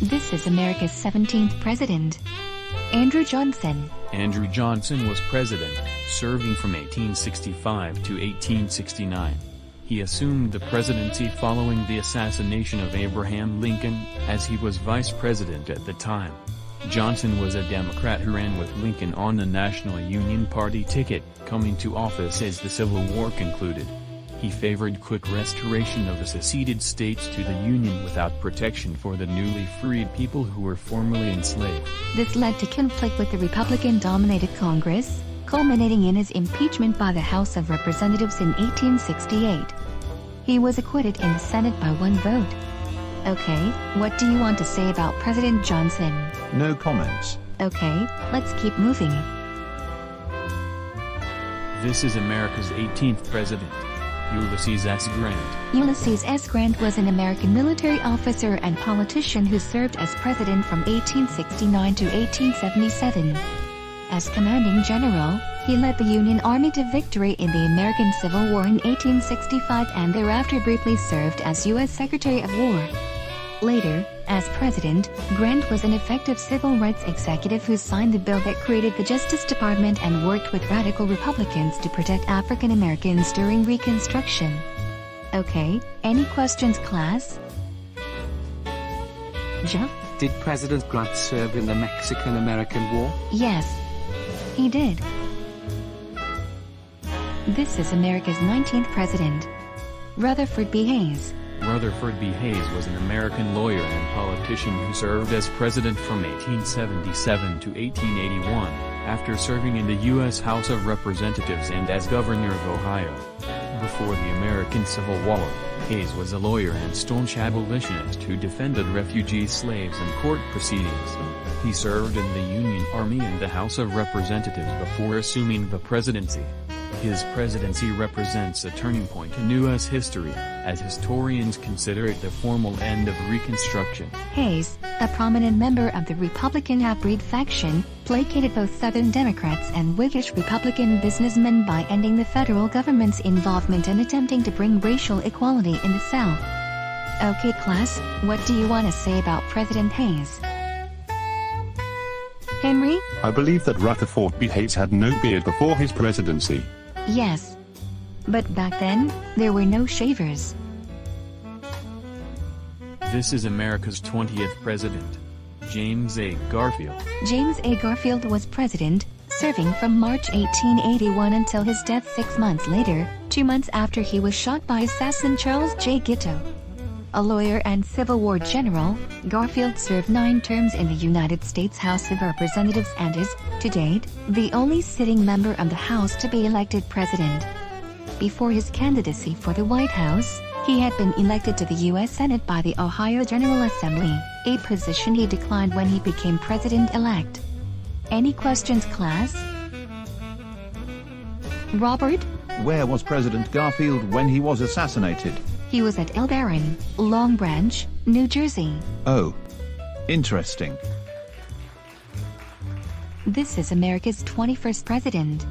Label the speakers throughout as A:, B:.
A: This is America's 17th president. Andrew Johnson.
B: Andrew Johnson was president, serving from 1865 to 1869. He assumed the presidency following the assassination of Abraham Lincoln, as he was vice president at the time. Johnson was a Democrat who ran with Lincoln on the National Union Party ticket, coming to office as the Civil War concluded. He favored quick restoration of the seceded states to the Union without protection for the newly freed people who were formerly enslaved.
A: This led to conflict with the Republican-dominated Congress, culminating in his impeachment by the House of Representatives in 1868. He was acquitted in the Senate by one vote. Okay, what do you want to say about President Johnson?
C: No comments.
A: Okay, let's keep moving.
B: This is America's 18th president, Ulysses S. Grant.
A: Ulysses S. Grant was an American military officer and politician who served as president from 1869 to 1877. As commanding general, he led the Union Army to victory in the American Civil War in 1865 and thereafter briefly served as U.S. Secretary of War. Later, as president, Grant was an effective civil rights executive who signed the bill that created the Justice Department and worked with radical Republicans to protect African Americans during Reconstruction. Okay, any questions, class? Jeff?
D: Did President Grant serve in the Mexican-American War?
A: Yes, he did. This is America's 19th president, Rutherford B. Hayes.
B: Rutherford B. Hayes was an American lawyer and politician who served as president from 1877 to 1881, after serving in the U.S. House of Representatives and as governor of Ohio. Before the American Civil War, Hayes was a lawyer and staunch abolitionist who defended refugee slaves in court proceedings. He served in the Union Army and the House of Representatives before assuming the presidency. His presidency represents a turning point in U.S. history, as historians consider it the formal end of Reconstruction.
A: Hayes, a prominent member of the Republican half-breed faction, placated both Southern Democrats and Whiggish Republican businessmen by ending the federal government's involvement and attempting to bring racial equality in the South. Okay, class, what do you want to say about President Hayes? Henry?
C: I believe that Rutherford B. Hayes had no beard before his presidency.
A: Yes. But back then, there were no shavers.
B: This is America's 20th president, James A. Garfield.
A: James A. Garfield was president, serving from March 1881 until his death 6 months later, 2 months after he was shot by assassin Charles J. Guiteau. A lawyer and Civil War general, Garfield served 9 terms in the United States House of Representatives and is, to date, the only sitting member of the House to be elected president. Before his candidacy for the White House, he had been elected to the U.S. Senate by the Ohio General Assembly, a position he declined when he became president-elect. Any questions, class? Robert?
E: Where was President Garfield when he was assassinated?
A: He was at El Barron, Long Branch, New Jersey.
E: Oh. Interesting.
A: This is America's 21st president,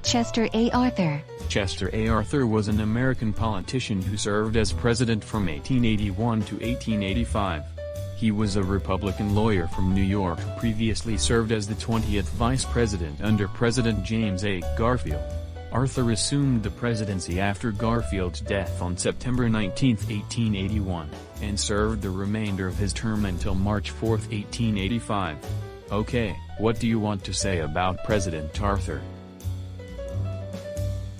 A: Chester A. Arthur.
B: Chester A. Arthur was an American politician who served as president from 1881 to 1885. He was a Republican lawyer from New York who previously served as the 20th vice president under President James A. Garfield. Arthur assumed the presidency after Garfield's death on September 19, 1881, and served the remainder of his term until March 4, 1885. Okay, what do you want to say about President Arthur?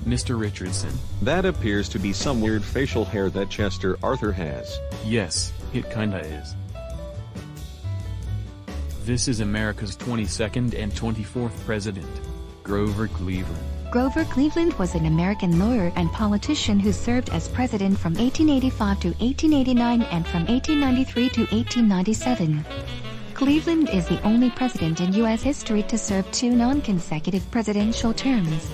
B: Mr. Richardson.
F: That appears to be some weird facial hair that Chester Arthur has.
B: Yes, it kinda is. This is America's 22nd and 24th president, Grover Cleveland.
A: Grover Cleveland was an American lawyer and politician who served as president from 1885 to 1889 and from 1893 to 1897. Cleveland is the only president in U.S. history to serve 2 non-consecutive presidential terms.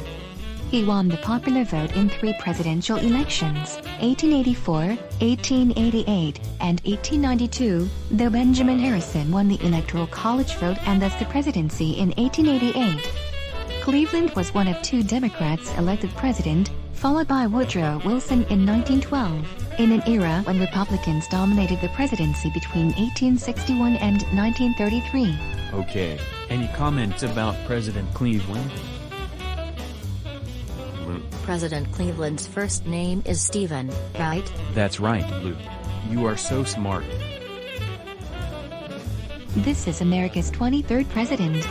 A: He won the popular vote in 3 presidential elections, 1884, 1888, and 1892, though Benjamin Harrison won the Electoral College vote and thus the presidency in 1888. Cleveland was one of 2 Democrats elected president, followed by Woodrow Wilson in 1912. In an era when Republicans dominated the presidency between 1861 and 1933.
B: Okay, any comments about President Cleveland? Luke.
G: President Cleveland's first name is Stephen, right?
B: That's right, Luke. You are so smart.
A: This is America's 23rd president.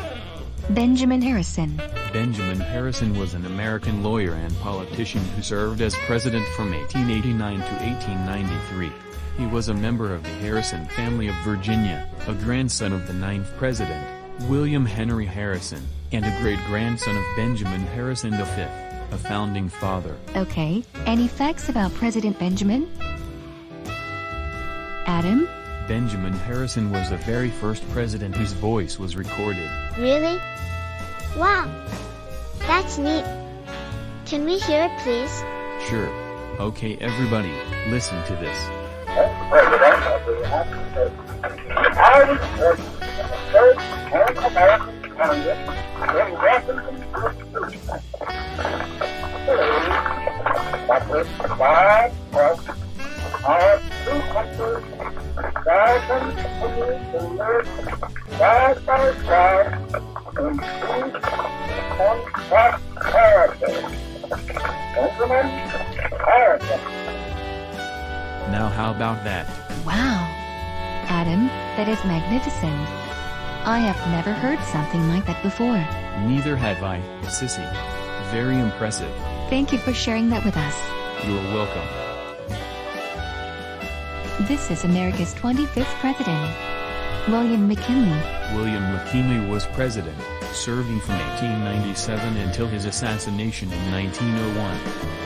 A: Benjamin Harrison.
B: Benjamin Harrison was an American lawyer and politician who served as president from 1889 to 1893. He was a member of the Harrison family of Virginia, a grandson of the 9th president, William Henry Harrison, and a great-grandson of Benjamin Harrison V, a founding father.
A: Okay, any facts about President Benjamin? Adam?
B: Benjamin Harrison was the very first president whose voice was recorded.
H: Really? Wow. That's neat. Can we hear it, please?
B: Sure. Okay, everybody, listen to this.
I: President of the United States. I was the first American Congress in Washington, that was 5 plus our 200,000 who lived side by side in peace and prosperity. Benjamin Harrison.
B: Now how about that?
A: Wow. Adam, that is magnificent. I have never heard something like that before.
B: Neither have I, Sissy. Very impressive.
A: Thank you for sharing that with us.
B: You're welcome.
A: This is America's 25th president. William McKinley.
B: William McKinley was president, serving from 1897 until his assassination in 1901.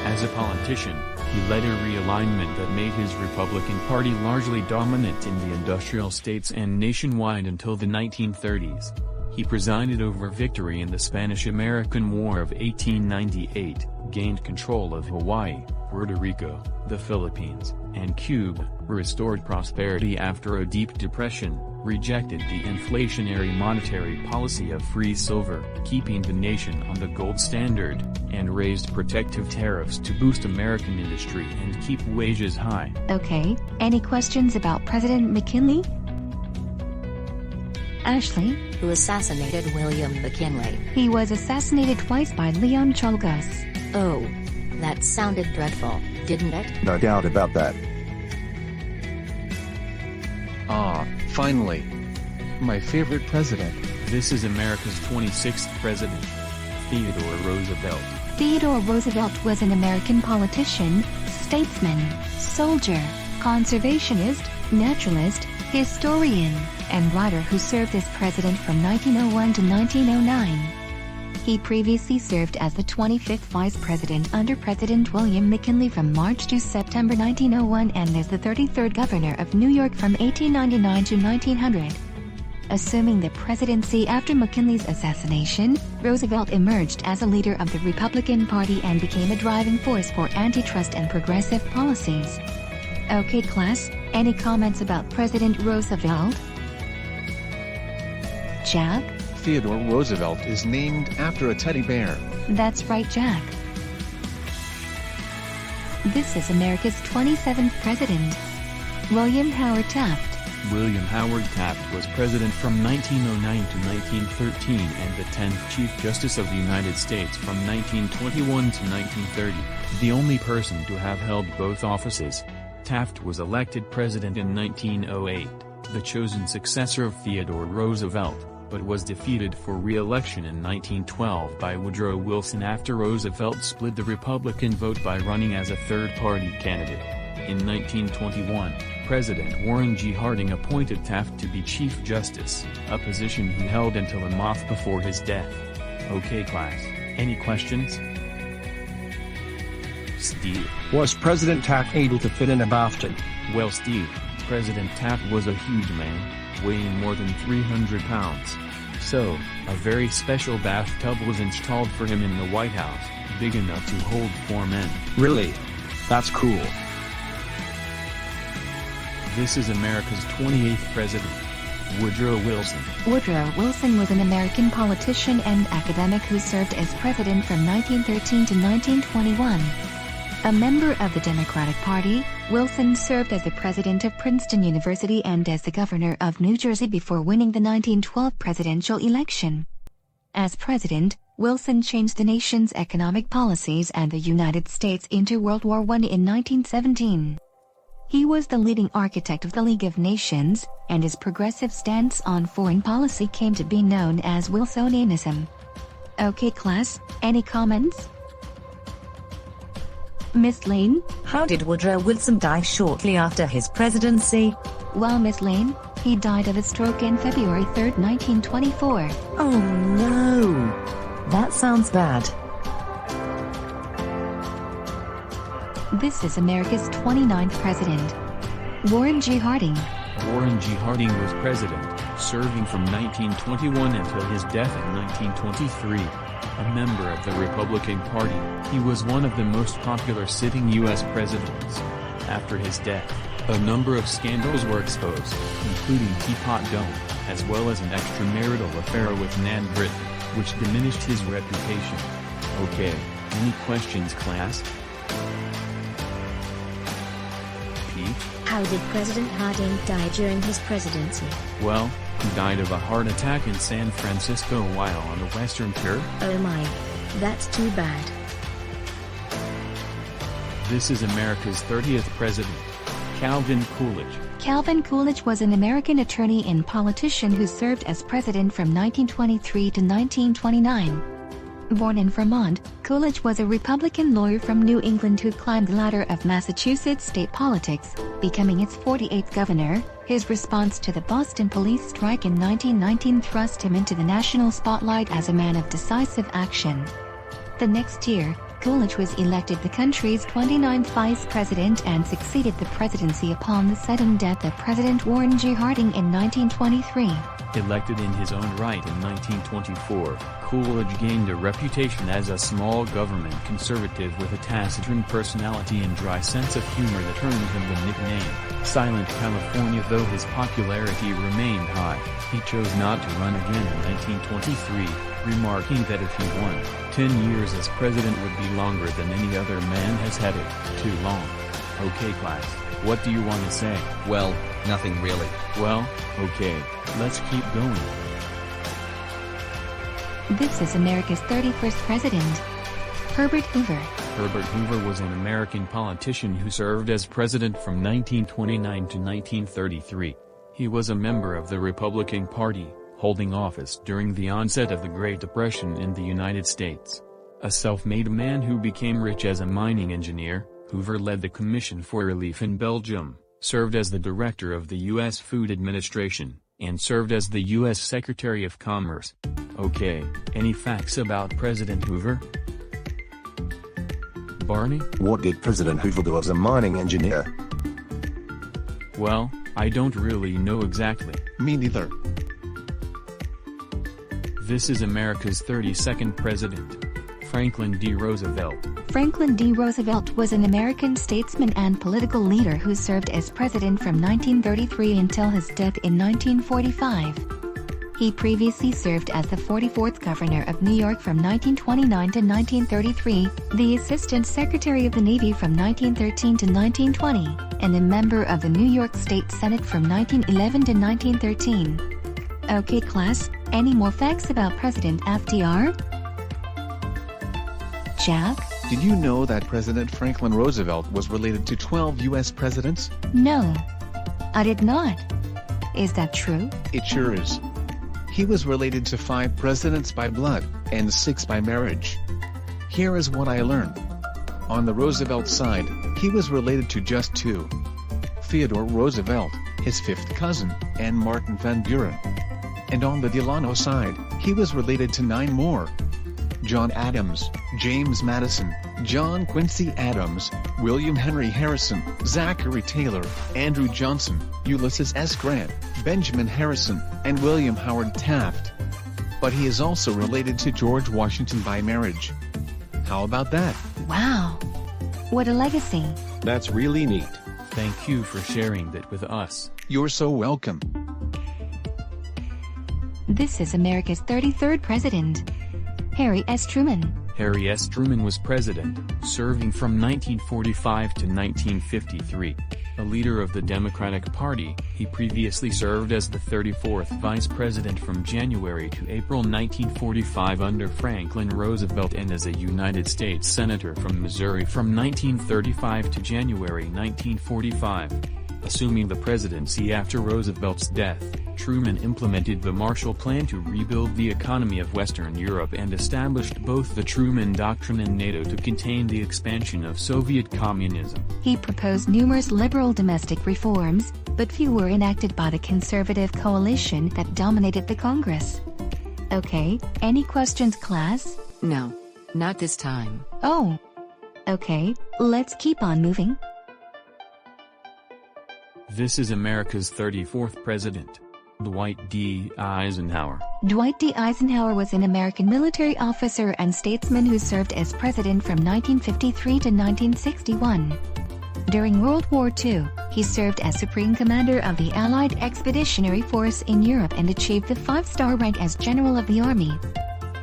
B: As a politician, he led a realignment that made his Republican Party largely dominant in the industrial states and nationwide until the 1930s. He presided over victory in the Spanish-American War of 1898, gained control of Hawaii, Puerto Rico, the Philippines, and Cuba, restored prosperity after a deep depression, rejected the inflationary monetary policy of free silver, keeping the nation on the gold standard, and raised protective tariffs to boost American industry and keep wages high.
A: Okay, any questions about President McKinley? Ashley?
G: Who assassinated William McKinley?
A: He was assassinated twice by Leon Czolgosz.
G: Oh. That sounded dreadful, didn't it?
J: No doubt about that.
F: Ah, finally. My favorite president.
B: This is America's 26th president, Theodore Roosevelt.
A: Theodore Roosevelt was an American politician, statesman, soldier, conservationist, naturalist, historian, and writer who served as president from 1901 to 1909. He previously served as the 25th vice president under President William McKinley from March to September 1901 and as the 33rd governor of New York from 1899 to 1900. Assuming the presidency after McKinley's assassination, Roosevelt emerged as a leader of the Republican Party and became a driving force for antitrust and progressive policies. Okay class, any comments about President Roosevelt? Jack?
F: Theodore Roosevelt is named after a teddy bear.
A: That's right, Jack. This is America's 27th president. William Howard Taft.
B: William Howard Taft was president from 1909 to 1913 and the 10th Chief Justice of the United States from 1921 to 1930, the only person to have held both offices. Taft was elected president in 1908, the chosen successor of Theodore Roosevelt, but was defeated for re-election in 1912 by Woodrow Wilson after Roosevelt split the Republican vote by running as a third-party candidate. In 1921, President Warren G. Harding appointed Taft to be Chief Justice, a position he held until a month before his death. Okay class, any questions? Steve.
K: Was President Taft able to fit in a bathtub?
B: Well Steve, President Taft was a huge man, weighing more than 300 pounds. So, a very special bathtub was installed for him in the White House, big enough to hold 4 men.
K: Really? That's cool.
B: This is America's 28th president, Woodrow Wilson.
A: Woodrow Wilson was an American politician and academic who served as president from 1913 to 1921. A member of the Democratic Party, Wilson served as the president of Princeton University and as the governor of New Jersey before winning the 1912 presidential election. As president, Wilson changed the nation's economic policies and the United States into World War I in 1917. He was the leading architect of the League of Nations, and his progressive stance on foreign policy came to be known as Wilsonianism. Okay class, any comments? Miss Lane?
G: How did Woodrow Wilson die shortly after his presidency?
A: Well, Miss Lane, he died of a stroke on February 3, 1924.
G: Oh no! That sounds bad.
A: This is America's 29th president. Warren G. Harding.
B: Warren G. Harding was president, serving from 1921 until his death in 1923. A member of the Republican Party, he was one of the most popular sitting U.S. presidents. After his death, a number of scandals were exposed, including Teapot Dome, as well as an extramarital affair with Nan Britton, which diminished his reputation. Okay, any questions, class? Pete?
J: How did President Harding die during his presidency?
B: Well, he died of a heart attack in San Francisco while on the Western Tour.
J: Oh my. That's too bad.
B: This is America's 30th president, Calvin Coolidge.
A: Calvin Coolidge was an American attorney and politician who served as president from 1923 to 1929. Born in Vermont, Coolidge was a Republican lawyer from New England who climbed the ladder of Massachusetts state politics, becoming its 48th governor. His response to the Boston police strike in 1919 thrust him into the national spotlight as a man of decisive action. The next year, Coolidge was elected the country's 29th vice president and succeeded the presidency upon the sudden death of President Warren G. Harding in 1923.
B: Elected in his own right in 1924, Coolidge gained a reputation as a small government conservative with a taciturn personality and dry sense of humor that earned him the nickname Silent California. Though his popularity remained high, he chose not to run again in 1923, remarking that if he won, 10 years as president would be longer than any other man has had it. Too long. Okay class, what do you want to say?
L: Well, nothing really.
B: Well, okay, let's keep going.
A: This is America's 31st president, Herbert Hoover.
B: Herbert Hoover was an American politician who served as president from 1929 to 1933. He was a member of the Republican Party, holding office during the onset of the Great Depression in the United States. A self-made man who became rich as a mining engineer, Hoover led the Commission for Relief in Belgium, served as the director of the U.S. Food Administration, and served as the U.S. Secretary of Commerce. Okay, any facts about President Hoover? Barney?
M: What did President Hoover do as a mining engineer?
B: Well, I don't really know exactly.
E: Me neither.
B: This is America's 32nd president, Franklin D. Roosevelt.
A: Franklin D. Roosevelt was an American statesman and political leader who served as president from 1933 until his death in 1945. He previously served as the 44th governor of New York from 1929 to 1933, the Assistant Secretary of the Navy from 1913 to 1920, and a member of the New York State Senate from 1911 to 1913. Okay class, any more facts about President FDR? Jack?
E: Did you know that President Franklin Roosevelt was related to 12 U.S. presidents?
A: No, I did not. Is that true?
E: It sure is. He was related to 5 presidents by blood, and 6 by marriage. Here is what I learned. On the Roosevelt side, he was related to just 2. Theodore Roosevelt, his 5th cousin, and Martin Van Buren. And on the Delano side, he was related to 9 more. John Adams, James Madison, John Quincy Adams, William Henry Harrison, Zachary Taylor, Andrew Johnson, Ulysses S. Grant, Benjamin Harrison, and William Howard Taft. But he is also related to George Washington by marriage. How about that?
A: Wow! What a legacy!
F: That's really neat.
B: Thank you for sharing that with us.
E: You're so welcome.
A: This is America's 33rd president, Harry S. Truman.
B: Harry S. Truman was president, serving from 1945 to 1953. A leader of the Democratic Party, he previously served as the 34th vice president from January to April 1945 under Franklin Roosevelt and as a United States Senator from Missouri from 1935 to January 1945. Assuming the presidency after Roosevelt's death, Truman implemented the Marshall Plan to rebuild the economy of Western Europe and established both the Truman Doctrine and NATO to contain the expansion of Soviet communism.
A: He proposed numerous liberal domestic reforms, but few were enacted by the conservative coalition that dominated the Congress. Okay, any questions, class?
L: No, not this time.
A: Oh. Okay, let's keep on moving.
B: This is America's 34th president. Dwight D. Eisenhower.
A: Dwight D. Eisenhower was an American military officer and statesman who served as president from 1953 to 1961. During World War II, he served as Supreme Commander of the Allied Expeditionary Force in Europe and achieved the 5-star rank as General of the Army.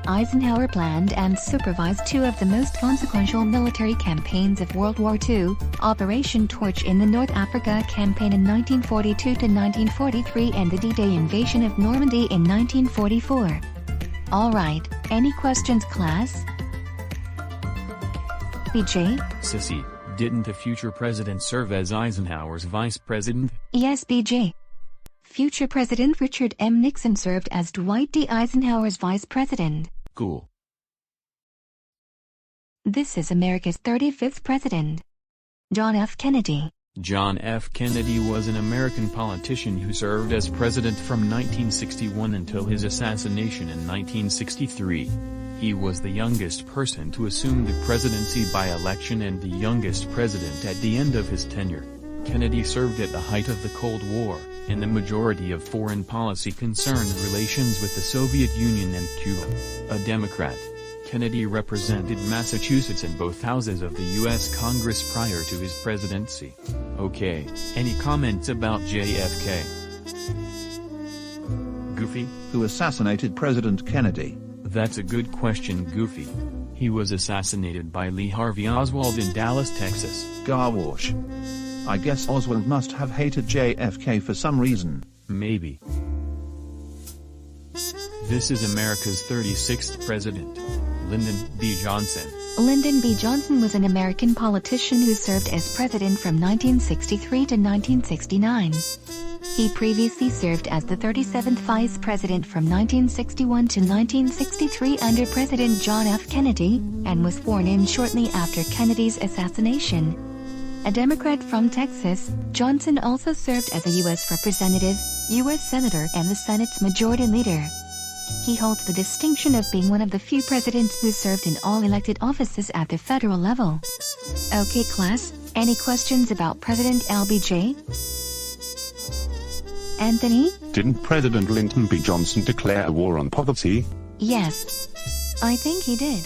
A: Eisenhower planned and supervised two of the most consequential military campaigns of World War II, Operation Torch in the North Africa Campaign in 1942 to 1943 and the D-Day invasion of Normandy in 1944. Alright, any questions, class? BJ?
B: Sissy, didn't the future president serve as Eisenhower's vice president?
A: Yes, BJ. Future President Richard M. Nixon served as Dwight D. Eisenhower's vice president.
B: Cool.
A: This is America's 35th president. John F. Kennedy.
B: John F. Kennedy was an American politician who served as president from 1961 until his assassination in 1963. He was the youngest person to assume the presidency by election and the youngest president at the end of his tenure. Kennedy served at the height of the Cold War, and the majority of foreign policy concerned relations with the Soviet Union and Cuba. A Democrat, Kennedy represented Massachusetts in both houses of the U.S. Congress prior to his presidency. Okay, any comments about JFK? Goofy?
N: Who assassinated President Kennedy?
B: That's a good question, Goofy. He was assassinated by Lee Harvey Oswald in Dallas, Texas.
N: Garwash. I guess Oswald must have hated JFK for some reason.
B: Maybe. This is America's 36th president. Lyndon B. Johnson.
A: Lyndon B. Johnson was an American politician who served as president from 1963 to 1969. He previously served as the 37th vice president from 1961 to 1963 under President John F. Kennedy, and was sworn in shortly after Kennedy's assassination. A Democrat from Texas, Johnson also served as a U.S. Representative, U.S. Senator and the Senate's Majority Leader. He holds the distinction of being one of the few presidents who served in all elected offices at the federal level. Okay, class, any questions about President LBJ? Anthony?
C: Didn't President Lyndon B. Johnson declare a war on poverty?
A: Yes. I think he did.